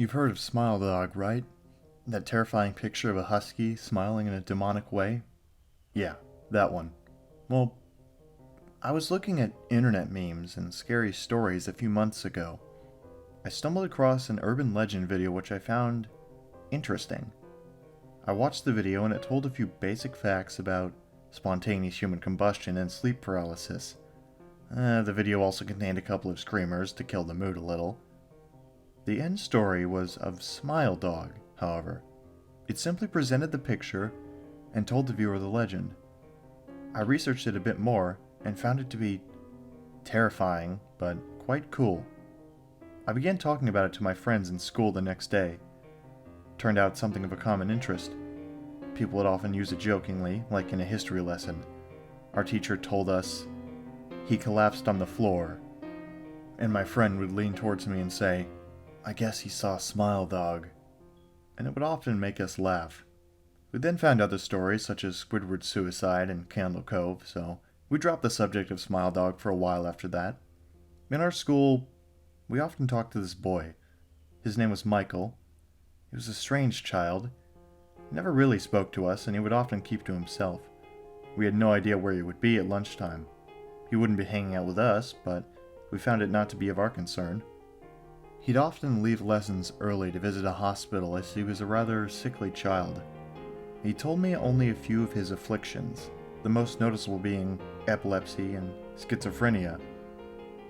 You've heard of smile.dog, right? That terrifying picture of a husky smiling in a demonic way? Yeah, that one. Well, I was looking at internet memes and scary stories a few months ago. I stumbled across an urban legend video which I found interesting. I watched the video and it told a few basic facts about spontaneous human combustion and sleep paralysis. The video also contained a couple of screamers to kill the mood a little. The end story was of smile.dog, however. It simply presented the picture and told the viewer the legend. I researched it a bit more and found it to be terrifying, but quite cool. I began talking about it to my friends in school the next day. Turned out something of a common interest. People would often use it jokingly, like in a history lesson. Our teacher told us, "He collapsed on the floor," and my friend would lean towards me and say, "I guess he saw smile.dog," and it would often make us laugh. We then found other stories such as Squidward's suicide and Candle Cove, so we dropped the subject of smile.dog for a while after that. In our school, we often talked to this boy. His name was Michael. He was a strange child. He never really spoke to us, and he would often keep to himself. We had no idea where he would be at lunchtime. He wouldn't be hanging out with us, but we found it not to be of our concern. He'd often leave lessons early to visit a hospital as he was a rather sickly child. He told me only a few of his afflictions, the most noticeable being epilepsy and schizophrenia.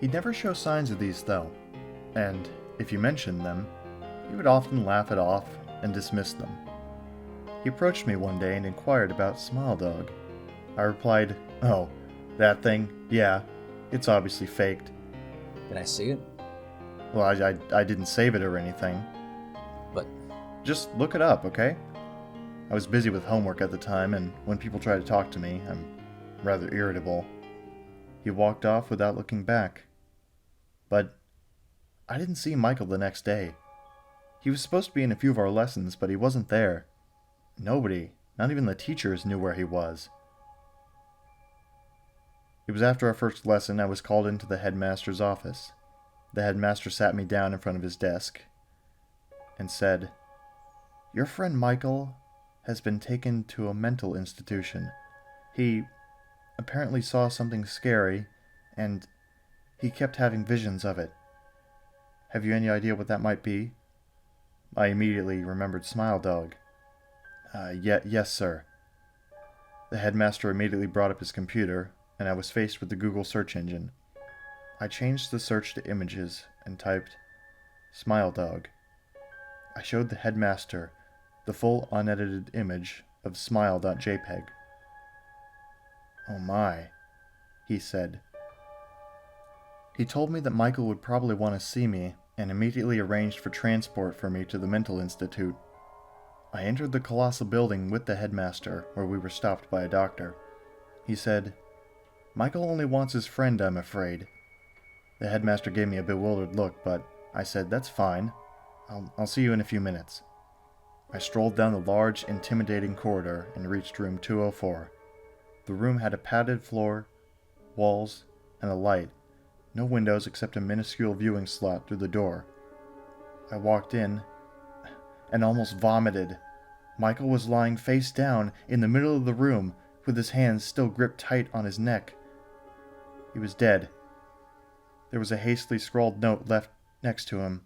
He'd never show signs of these though, and if you mentioned them, he would often laugh it off and dismiss them. He approached me one day and inquired about smile.dog. I replied, "Oh, that thing? Yeah, it's obviously faked." Can I see it? Well, I didn't save it or anything. But Just look it up, okay? I was busy with homework at the time, and when people try to talk to me, I'm rather irritable. He walked off without looking back. But I didn't see Michael the next day. He was supposed to be in a few of our lessons, but he wasn't there. Nobody, not even the teachers, knew where he was. It was after our first lesson I was called into the headmaster's office. The headmaster sat me down in front of his desk and said, "Your friend Michael has been taken to a mental institution. He apparently saw something scary, and he kept having visions of it. Have you any idea what that might be?" I immediately remembered smile.dog. Yes, sir." The headmaster immediately brought up his computer, and I was faced with the Google search engine. I changed the search to images and typed smile.dog. I showed the headmaster the full unedited image of smile.jpg. "Oh my," he said. He told me that Michael would probably want to see me and immediately arranged for transport for me to the mental institute. I entered the colossal building with the headmaster, where we were stopped by a doctor. He said, "Michael only wants his friend, I'm afraid." The headmaster gave me a bewildered look, but I said, "That's fine. I'll see you in a few minutes." I strolled down the large, intimidating corridor and reached room 204. The room had a padded floor, walls, and a light. No windows except a minuscule viewing slot through the door. I walked in and almost vomited. Michael was lying face down in the middle of the room with his hands still gripped tight on his neck. He was dead. There was a hastily scrawled note left next to him.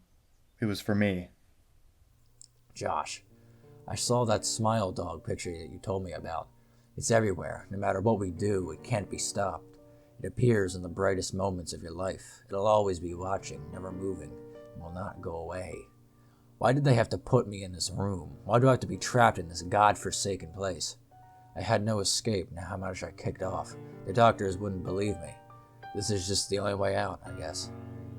It was for me. Josh, I saw that smile.dog picture that you told me about. It's everywhere. No matter what we do, it can't be stopped. It appears in the brightest moments of your life. It'll always be watching, never moving, and will not go away. Why did they have to put me in this room? Why do I have to be trapped in this godforsaken place? I had no escape, no how much I kicked off. The doctors wouldn't believe me. This is just the only way out, I guess.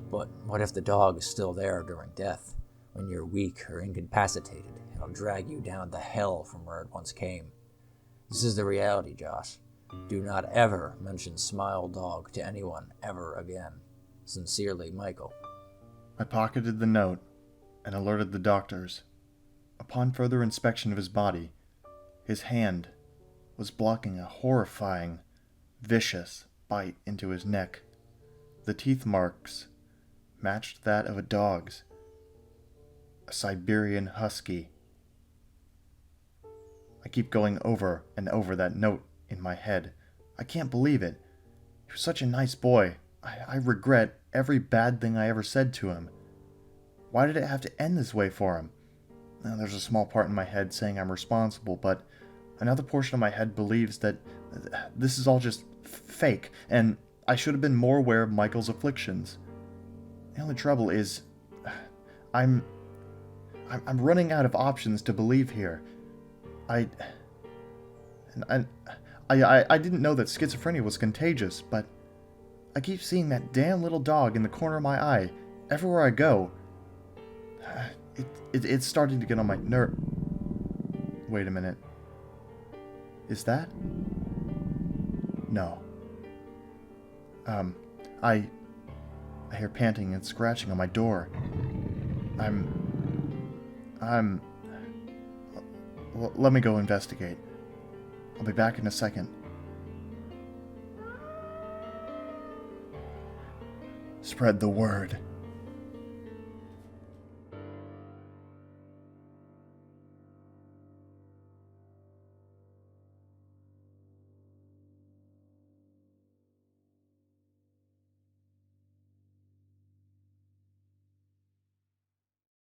But what if the dog is still there during death? When you're weak or incapacitated, it'll drag you down to hell from where it once came. This is the reality, Josh. Do not ever mention smile.dog to anyone ever again. Sincerely, Michael. I pocketed the note and alerted the doctors. Upon further inspection of his body, his hand was blocking a horrifying, vicious bite into his neck. The teeth marks matched that of a dog's. a Siberian husky. I keep going over and over that note in my head. I can't believe it. He was such a nice boy. I regret every bad thing I ever said to him. Why did it have to end this way for him? Now, there's a small part in my head saying I'm responsible, but another portion of my head believes that this is all just fake, and I should have been more aware of Michael's afflictions. The only trouble is, I'm running out of options to believe here. I didn't know that schizophrenia was contagious, but I keep seeing that damn little dog in the corner of my eye everywhere I go. It's starting to get on my nerve. Wait a minute. Is that? No. I hear panting and scratching on my door. Let me go investigate. I'll be back in a second. Spread the word.